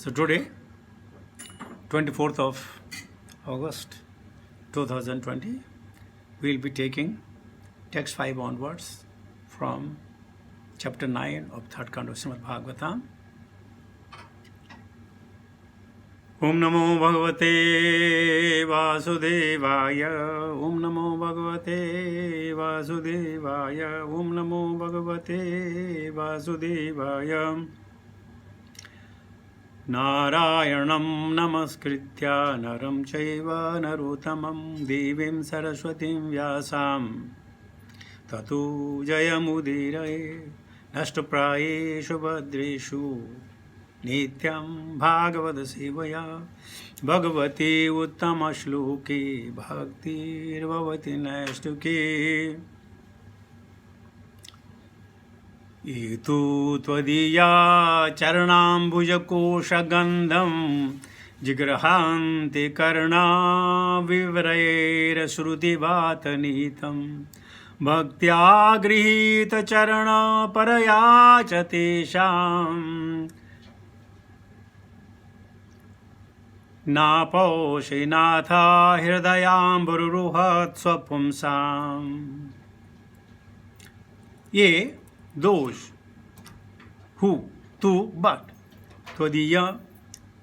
So today, 24th of August 2020, we will be taking text 5 onwards from chapter 9 of third canto of Srimad Bhagavatam. Om Namo Bhagavate Vasudevaya. Om Namo Bhagavate Vasudevaya. Om Namo Bhagavate Vasudevaya. Narayanam namaskritya naram chaiva narottamam devim saraswatim vyasam tatu jayamudiraye nashtaprayeshu bhadreshu nityam bhagavad sevaya bhagavati uttama shloke bhaktirvavati naistuke. Itu tvadiya charanambhujakoshagandham jigrahanti karna vivrayer shrutivatan bhaktya grihita charana paraya chatesham naposhinatha hridayam buruhat swapumsam. Ye those who to but tvadiya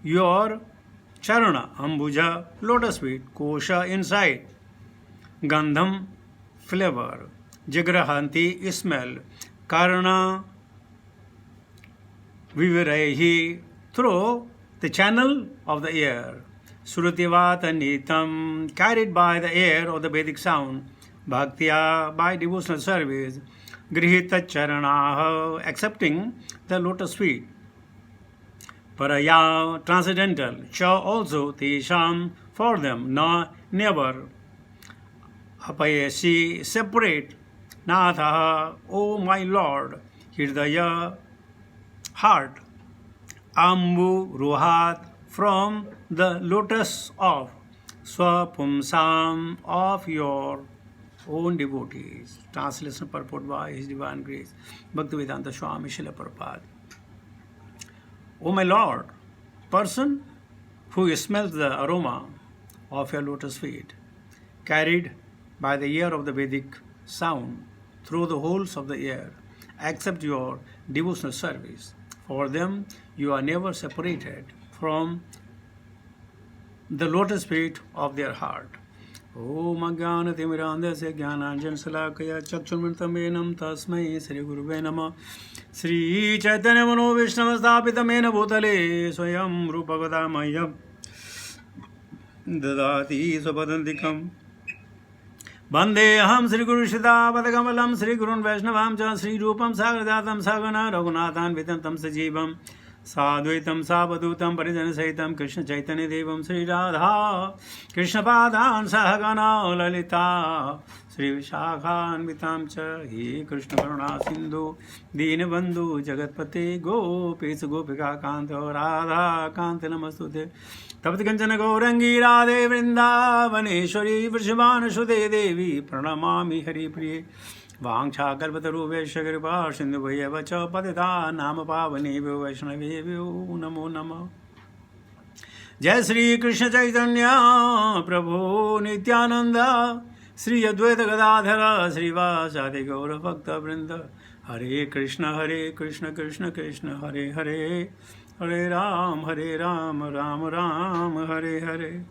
your charana ambuja lotus feet kosha inside gandham flavor jigrahanti smell karna vivrahi through the channel of the air srutivata nitam carried by the air of the Vedic sound bhaktya by devotional service grihita charana accepting the lotus feet paraya transcendental cha also tesham for them never apayasi separate natha O my Lord hridaya heart ambu ruhat from the lotus of swapumsam of your own devotees. Translation purport by His Divine Grace Bhaktivedanta Swami Srila Prabhupada. O my Lord, person who smells the aroma of your lotus feet, carried by the ear of the Vedic sound through the holes of the air, accept your devotional service. For them, you are never separated from the lotus feet of their heart. Om Ajnanatimirandasya Jnananjansalakaya Chakshurmritam Enam Tasmai Sri Guruve Namah. Sri Chaitanya Mano Vishnavasthapitamena Bhutale Swayam Rupavadamayam Dadati Swapadantikam Bandeham Sri Guru Shita Padakamalam Sri Gurun Vaishnavam Cha Sri Rupam Sagradatam Sagana Raghunathan Vitantam Sajivam Sadvaitam Savadutam Parijana Saitam Krishna Chaitanya Devam Sri Radha Krishna Padan Sahagana Lalita Sri Vishakhan Vitam Cha He Krishna Karuna Sindhu Deenabandhu Jagatpate Gopis Gopika Kanta Radha Kanta Namastute Tapati Kanchana Gaurangi Radhe Vrindavaneshwari Vrishabhana Shude Devi Pranamami Hari Priye Vangcha Kalpataruvesh Kripa Sindhu Bhayava Cha Patita Nama Pavanebhyo Vaishnavebhyo Namo Namah. Jai Sri Krishna Chaitanya Prabhu Nityananda Sri Advaita Gadadhara Sri Vasadi Gaura Bhakta Vrinda Hare Krishna Krishna Krishna Hare Hare Hare Ram Ram Ram Hare Hare.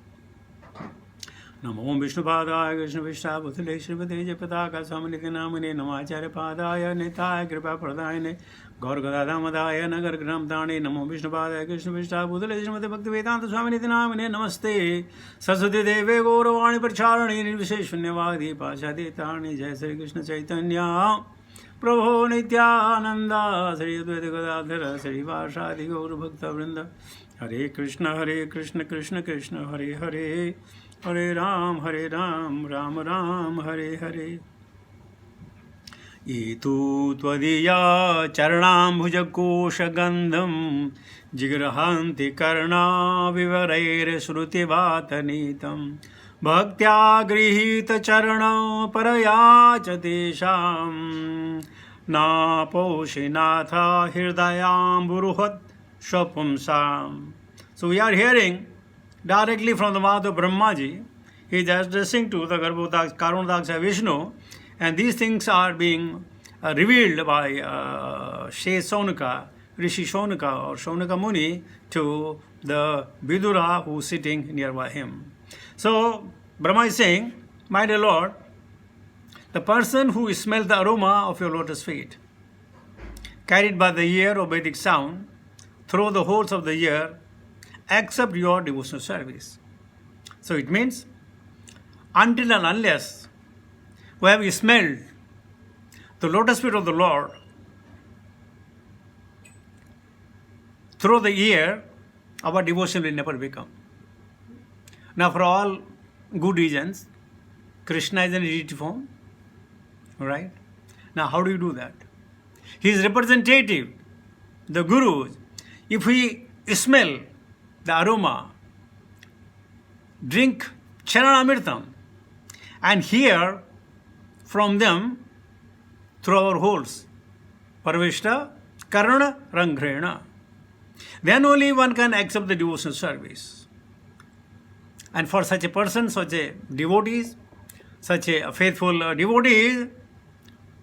Namo Vishnu Padaya Krishna Vishta Bhutale Srimate Japataka Samaniti Namane Namacharya Padaya Nitaya Kripa Pradayane Gaur Gadadamadaya Nagar Gram Dane Namo Vishnu Padaya Krishna Vishta Bhutale Srimate Bhaktivedanta Swaminiti Namane Namaste Saraswati Deve Gauravani Pracharani Nirvisheshwanyavadi Pashadi Tani Jai Sri Krishna Chaitanya Prabhu Nityananda Sri Advaita Gadadhara Sri Vasadi Gaura Bhakta Vrinda Hare Krishna Krishna Krishna Hare Hare Hare Ram Ram Ram Hare Hare. Itu tvadiya charanambhujakosha jigrahanti karna vivarair shrutivatan bhaktya grihita charana paraya chatesham na poshinatha hridayam buruhat स्वपुंसाम So we are hearing directly from the mouth of Brahmaji. He is addressing to the Garbhodaksh, Karunaksha Vishnu, and these things are being revealed by Shaunaka, Rishi Shaunaka or Shaunaka Muni to the Vidura who is sitting nearby him. So Brahma is saying, my dear Lord, the person who smells the aroma of your lotus feet, carried by the ear of Vedic sound, through the holes of the ear, accept your devotional service. So it means, until and unless we have smelled the lotus feet of the Lord through the ear, our devotion will never become. Now, for all good reasons, Krishna is an deity form, right? Now, how do you do that? His representative, the Guru, if we smell the aroma, drink Charanamritam, and hear from them through our holes, Parvishta Karana Rangrena, then only one can accept the devotional service. And for such a person, such a devotee, such a faithful devotee,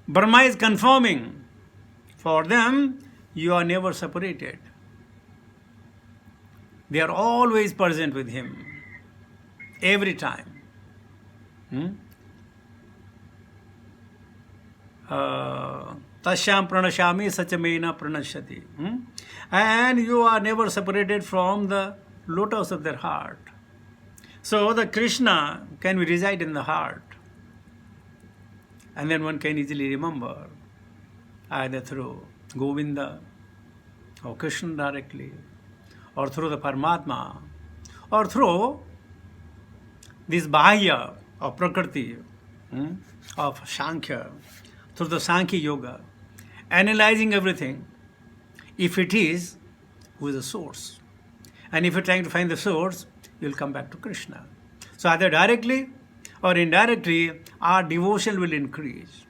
Brahma is confirming, for them, you are never separated. They are always present with him, every time. Tashyam pranashami sachamena pranashyati. And you are never separated from the lotus of their heart. So the Krishna can reside in the heart. And then one can easily remember, either through Govinda or Krishna directly, or through the Paramatma, or through this Bahya of Prakriti, of Sankhya, through the Sankhya Yoga, analyzing everything, if it is, who is the source. And if you're trying to find the source, you'll come back to Krishna. So either directly or indirectly, our devotion will increase.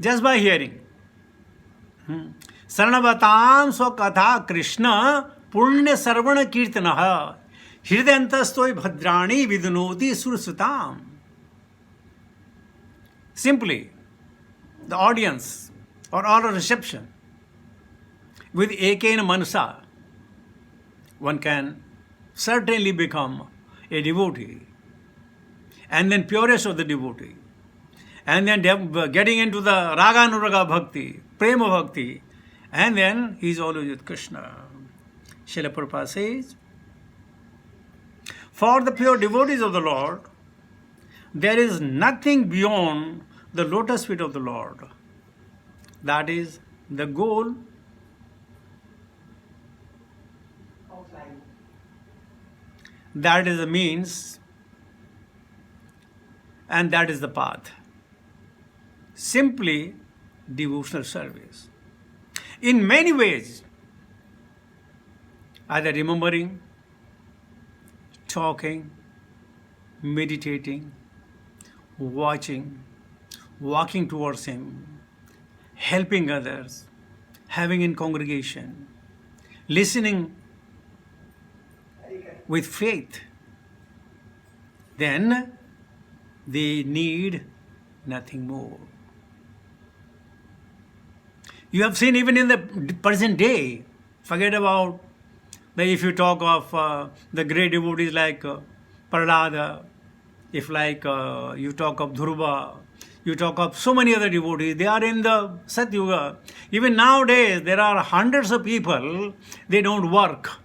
Just by hearing. Saranavatam swakatha Krishna punya sarvana kirtanaha hridayantastoi bhadrani vidunoti sursutam. Simply, the audience or oral reception with ekena manasa, one can certainly become a devotee, and then purest of the devotee, and then getting into the raga-anuraga bhakti, prema bhakti, and then he is always with Krishna. Srila Prabhupada says, for the pure devotees of the Lord, there is nothing beyond the lotus feet of the Lord. That is the goal. That is the means, and that is the path. Simply devotional service. In many ways, either remembering, talking, meditating, watching, walking towards him, helping others, having in congregation, listening with faith, then they need nothing more. You have seen even in the present day, forget about if you talk of the great devotees like Prahlada, if like you talk of Dhruva, you talk of so many other devotees, they are in the Satyuga. Even nowadays, there are hundreds of people, they don't work.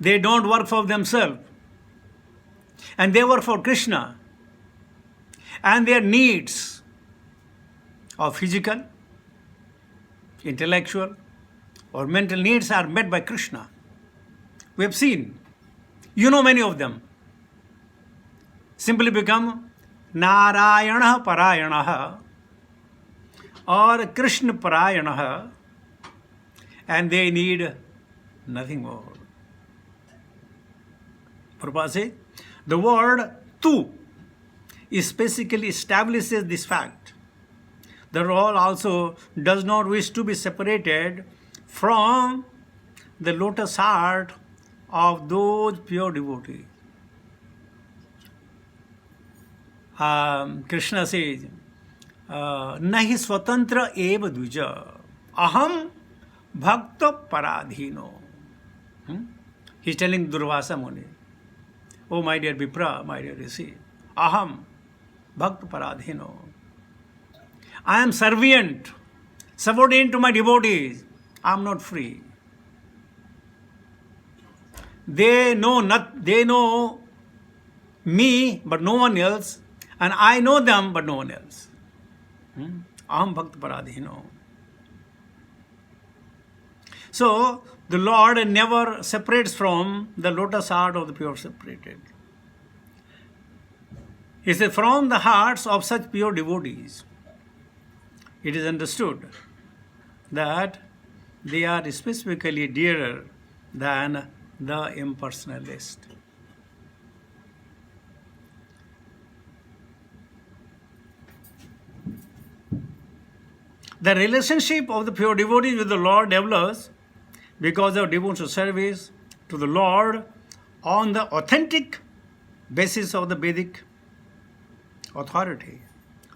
They don't work for themselves. And they work for Krishna. And their needs of physical, intellectual, or mental needs are met by Krishna. We have seen. You know many of them. Simply become Narayana Parayana or Krishna Parayana, and they need nothing more. Prabhupada says, the word tu basically establishes this fact. The Lord also does not wish to be separated from the lotus heart of those pure devotees. Krishna says, Nahi swatantra eva duja, aham bhakta paradhino. He's telling Durvasa Muni, oh my dear Vipra, my dear Rishi, aham bhakta paradhino. I am subordinate to my devotees. I am not free. They know me, but no one else, and I know them, but no one else. Aham bhakta paradhino. So, the Lord never separates from the lotus heart of the pure separated. He said, from the hearts of such pure devotees, it is understood that they are specifically dearer than the impersonalist. The relationship of the pure devotees with the Lord develops because of devotional service to the Lord on the authentic basis of the Vedic authority.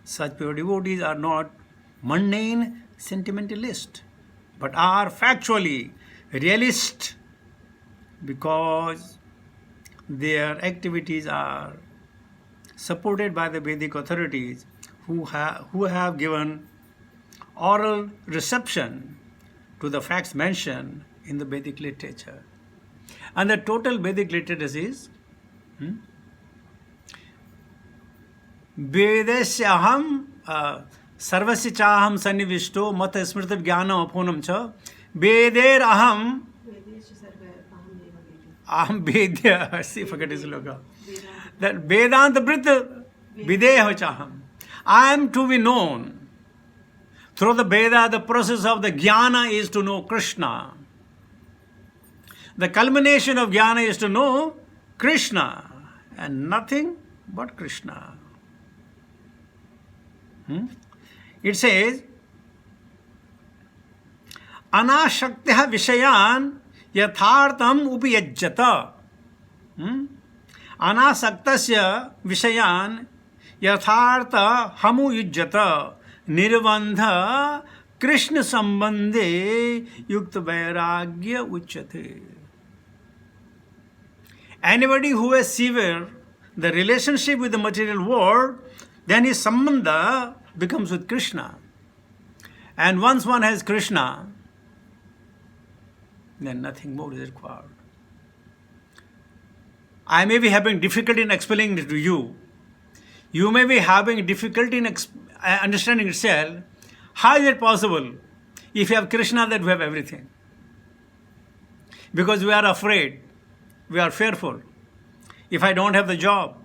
Such pure devotees are not mundane sentimentalists, but are factually realist because their activities are supported by the Vedic authorities who have given oral reception to the facts mentioned in the Vedic literature. And the total Vedic literature is Vedasyaham sarvasya chaham sannivishto mata smrita jnanam apunam cha Veder aham Vedya, see, forget his logo. That Vedanta Brita Videha chaham. I am to be known. Through the Veda, the process of the jnana is to know Krishna. The culmination of jnana is to know Krishna and nothing but Krishna. It says, Anashaktiha vishayan yathartam upiyajjata. Anasaktasya vishayan yatharta hamu yujjata. Nirvandha Krishna sambandhe yukta vairagya uchyate. Anybody who has severed the relationship with the material world, then his sambandha becomes with Krishna. And once one has Krishna, then nothing more is required. I may be having difficulty in explaining it to you. You may be having difficulty in understanding itself. How is it possible? If you have Krishna, then we have everything. Because we are afraid. We are fearful. If I don't have the job,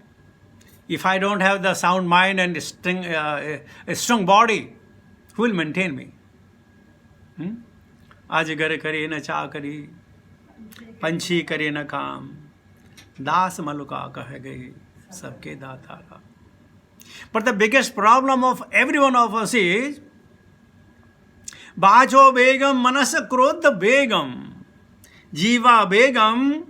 if I don't have the sound mind and a strong body, who will maintain me? आज घर करे न चा करी, पंछी करे न काम, दास मलुका कह गई, सबके दातारा. But the biggest problem of every one of us is Bacho Begam Manasa Krodha Begam Jiva Begam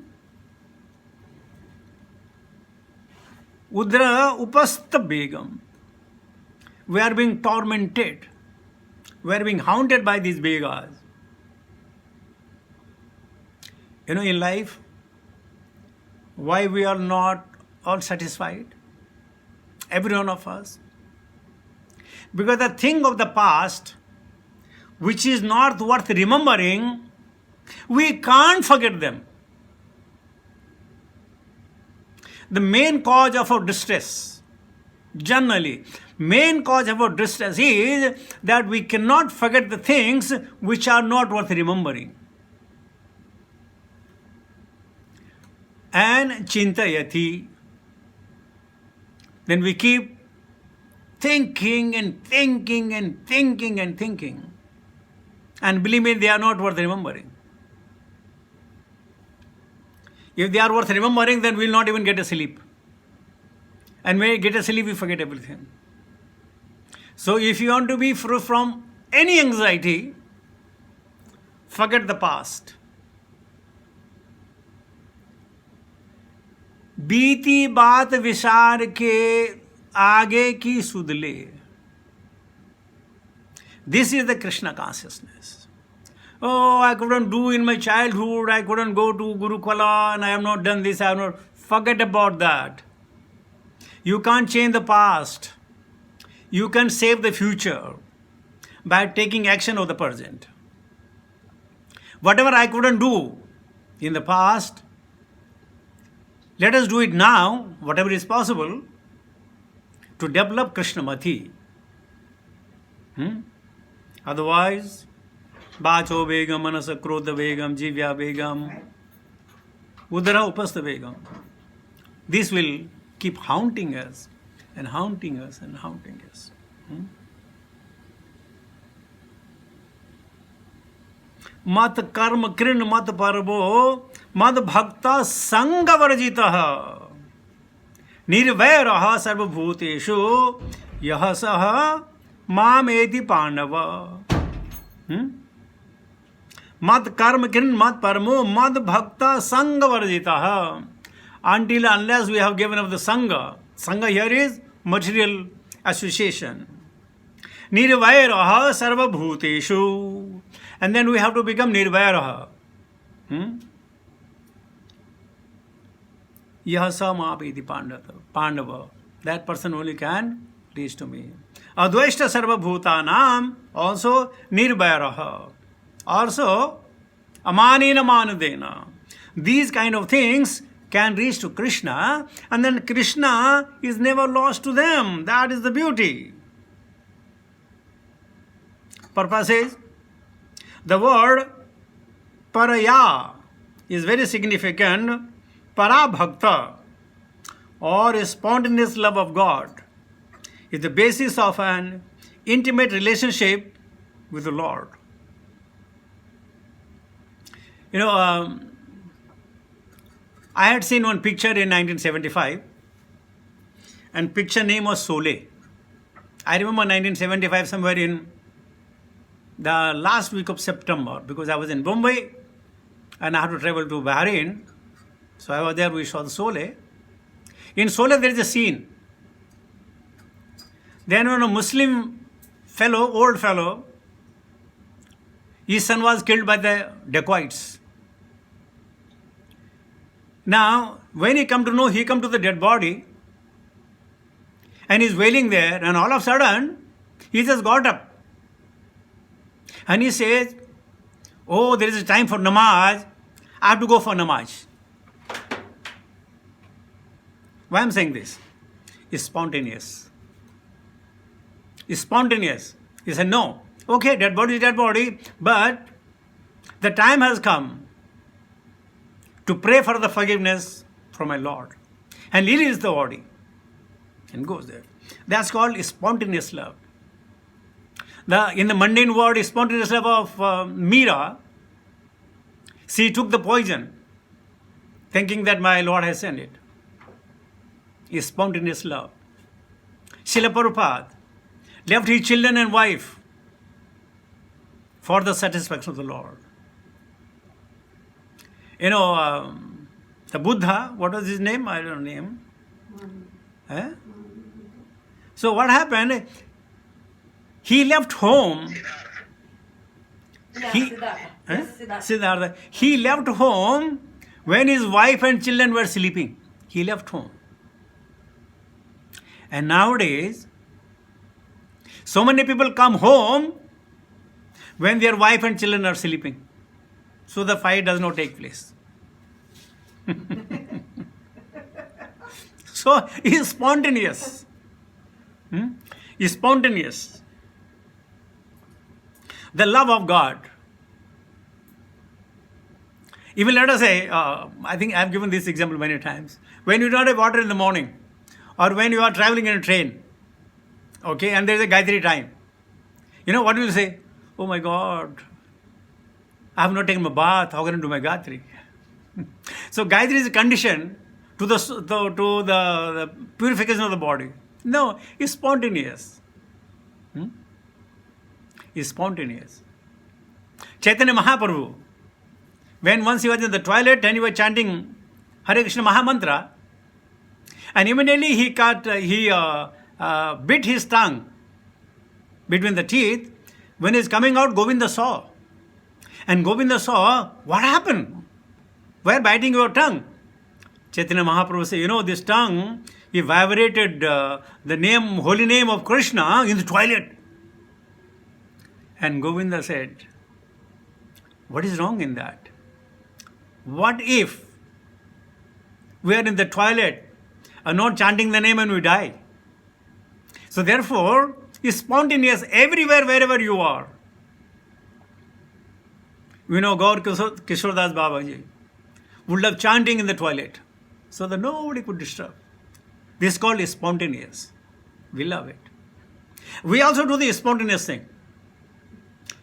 Udra Upasta Begam. We are being tormented. We are being haunted by these Begas. You know, in life, why we are not all satisfied? Every one of us. Because the thing of the past, which is not worth remembering, we can't forget them. The main cause of our distress, generally, main cause of our distress is that we cannot forget the things which are not worth remembering. And chintayati. Then we keep thinking and thinking and thinking and thinking. And believe me, they are not worth remembering. If they are worth remembering, then we will not even get a sleep. And when we get a sleep, we forget everything. So if you want to be free from any anxiety, forget the past. बीती बात विसार के आगे की सुध ले. This is the Krishna consciousness. Oh, I couldn't do in my childhood, I couldn't go to Gurukula, and I have not done this, I have not. Forget about that. You can't change the past. You can save the future by taking action of the present. Whatever I couldn't do in the past, let us do it now, whatever is possible, to develop Krishnamati. Otherwise, Bacho Begam, Manasa Krodha Begam, Jivya Begam, Udara Upastha Begam. This will keep haunting us and haunting us and haunting us. मत कर्म कृण मत परबो मद भक्त संग वर्जितः निर्वैरः सर्वभूतेषु यः सः मामेति पांडव. मत कर्म कृण मत परमो मद भक्त संग वर्जितः. Until unless we have given up the sangha. Sangha here is material association. Nirvairaha sarvabhuteshu. And then we have to become nirvairaha. Yahasa mapiti pandava. That person only can reach to me. Advaishta sarvabhutanam. Also nirvairaha. Also amanena manadena. These kind of things can reach to Krishna, and then Krishna is never lost to them. That is the beauty. Purpose is, the word paraya is very significant. Parabhakta, or a spontaneous love of God, is the basis of an intimate relationship with the Lord. You know, I had seen one picture in 1975, and picture name was Sole. I remember 1975, somewhere in the last week of September, because I was in Bombay and I had to travel to Bahrain. So I was there, we saw the Sole. In Sole there is a scene. Then when a Muslim fellow, old fellow, his son was killed by the dacoits. Now, when he come to know, he come to the dead body and he's wailing there, and all of a sudden, he just got up. And he says, oh, there is a time for namaz, I have to go for namaz. Why I'm saying this? It's spontaneous. It's spontaneous. He said, no, okay, dead body is dead body, but the time has come to pray for the forgiveness from my Lord. And he releases the body and goes there. That's called spontaneous love. In the mundane word, spontaneous love of Meera, she took the poison thinking that my Lord has sent it. Is spontaneous love. Srila Prabhupada left his children and wife for the satisfaction of the Lord. You know, the Buddha, what was his name? I don't know him. So what happened? He left home. Siddhartha. He left home when his wife and children were sleeping. He left home. And nowadays, so many people come home when their wife and children are sleeping. So the fight does not take place. So it's spontaneous. It's spontaneous. The love of God. Even let us say, I think I have given this example many times. When you don't have water in the morning, or when you are traveling in a train, okay, and there is a Gayatri time, you know what will you say? Oh my God, I have not taken my bath, how can I do my Gayatri? So Gayatri is a condition to the purification of the body. No, it's spontaneous. It's spontaneous. Chaitanya Mahaprabhu, when once he was in the toilet and he was chanting Hare Krishna Mahamantra, And immediately he bit his tongue between the teeth. When he's coming out, Govinda saw. And Govinda saw, what happened? Why biting your tongue? Chaitanya Mahaprabhu said, this tongue, he vibrated the holy name of Krishna in the toilet. And Govinda said, what is wrong in that? What if we are in the toilet and not chanting the name and we die? So therefore, it's spontaneous everywhere, wherever you are. We know Gaur Kishore Das Babaji would love chanting in the toilet so that nobody could disturb. This is called spontaneous. We love it. We also do the spontaneous thing.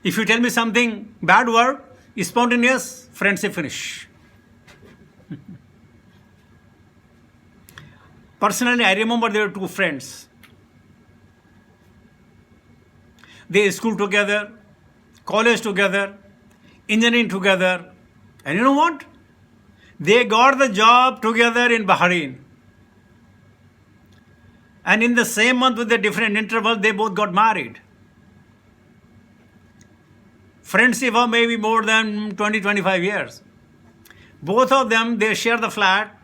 If you tell me something bad word, spontaneous, friendship finish. Personally, I remember there were two friends. They school together, college together, engineering together. And you know what? They got the job together in Bahrain. And in the same month with a different interval, they both got married. Friendship of maybe more than 20-25 years. Both of them, they share the flat.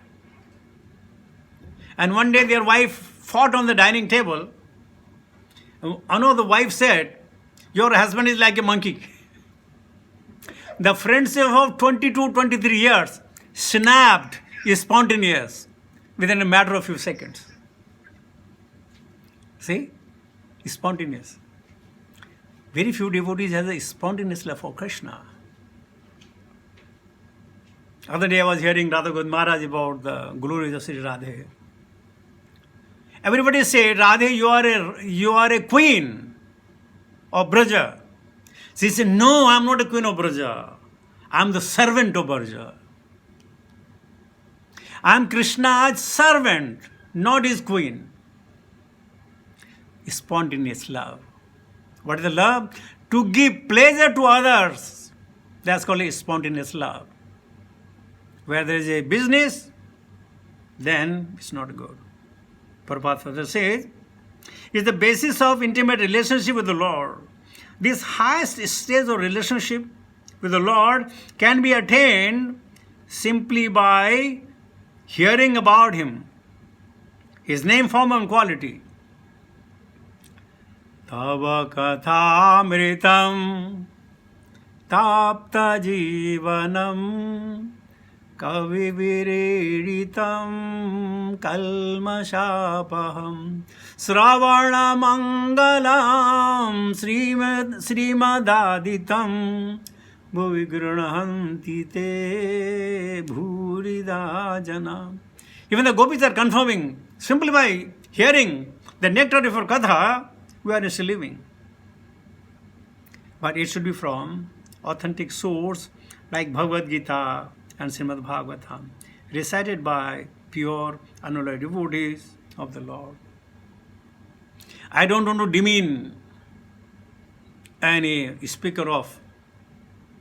And one day their wife fought on the dining table. The wife said, your husband is like a monkey. The friendship of 22-23 years snapped, is spontaneous, within a matter of few seconds. See? Spontaneous. Very few devotees have a spontaneous love for Krishna. Other day I was hearing Radha Govind Maharaj about the glories of Sri Radhe. Everybody said, Radhe, you are a queen of Braja. She said, no, I am not a queen of Braja. I am the servant of Braja. I am Krishna's servant, not his queen. Spontaneous love. What is the love? To give pleasure to others. That's called a spontaneous love. Where there is a business, then it's not good. Prabhupada further says, is the basis of intimate relationship with the Lord. This highest stage of relationship with the Lord can be attained simply by hearing about Him, His name, form and quality. Tava kathamritam tapta jivanam kavi vireditam kalmashapaham sravana mangalam srimadaditam bhuvi granahanti te bhurida jana. Even the gopis are confirming simply by hearing the nectar of your katha, we are still living. But it should be from authentic source like Bhagavad Gita and Srimad Bhagavatam, recited by pure, unalloyed devotees of the Lord. I don't want to demean any speaker of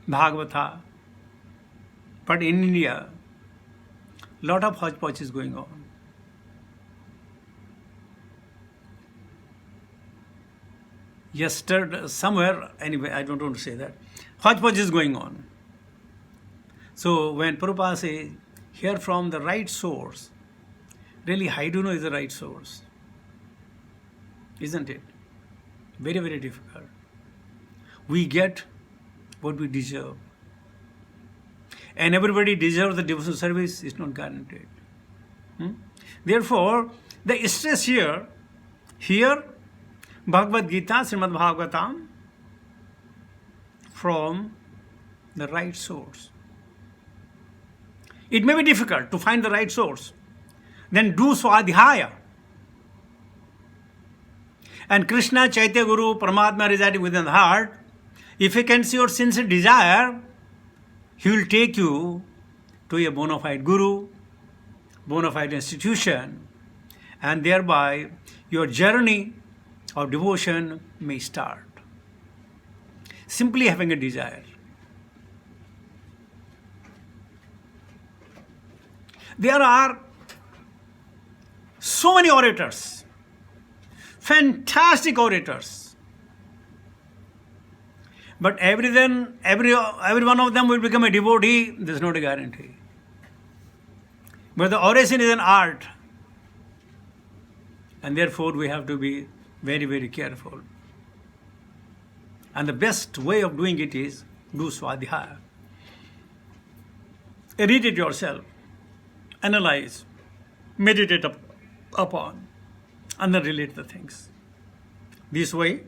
Bhagavata, but in India, lot of hodgepodge is going on. Yesterday, somewhere, anyway, I don't want to say that, hodgepodge is going on. So when Prabhupada says, hear from the right source, really, how do you know is the right source? Isn't it? Very, very difficult. We get what we deserve. And everybody deserves the devotional service, is not guaranteed. Therefore, the stress here, Bhagavad Gita, Srimad Bhagavatam, from the right source. It may be difficult to find the right source. Then do Swadhyaya. And Krishna, Chaitya Guru, Paramatma residing within the heart, if he can see your sincere desire, he will take you to a bona fide guru, bona fide institution, and thereby your journey of devotion may start. Simply having a desire. There are so many orators, fantastic orators. But every one of them will become a devotee, there's not a guarantee. But the oration is an art. And therefore we have to be very, very careful. And the best way of doing it is do Swadhyaya. Read it yourself, analyze, meditate upon, and then relate the things. This way,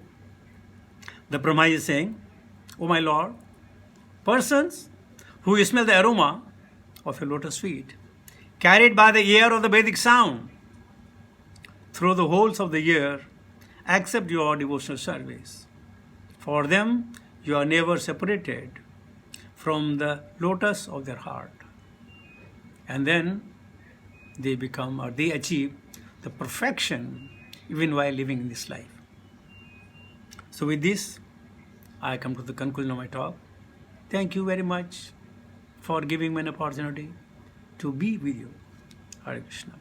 the Brahma is saying, "O my Lord, persons who smell the aroma of a lotus feet, carried by the air of the Vedic sound, through the holes of the year, accept your devotional service. For them, you are never separated from the lotus of their heart." And then they become, or they achieve the perfection even while living in this life. So with this, I come to the conclusion of my talk. Thank you very much for giving me an opportunity to be with you. Hare Krishna.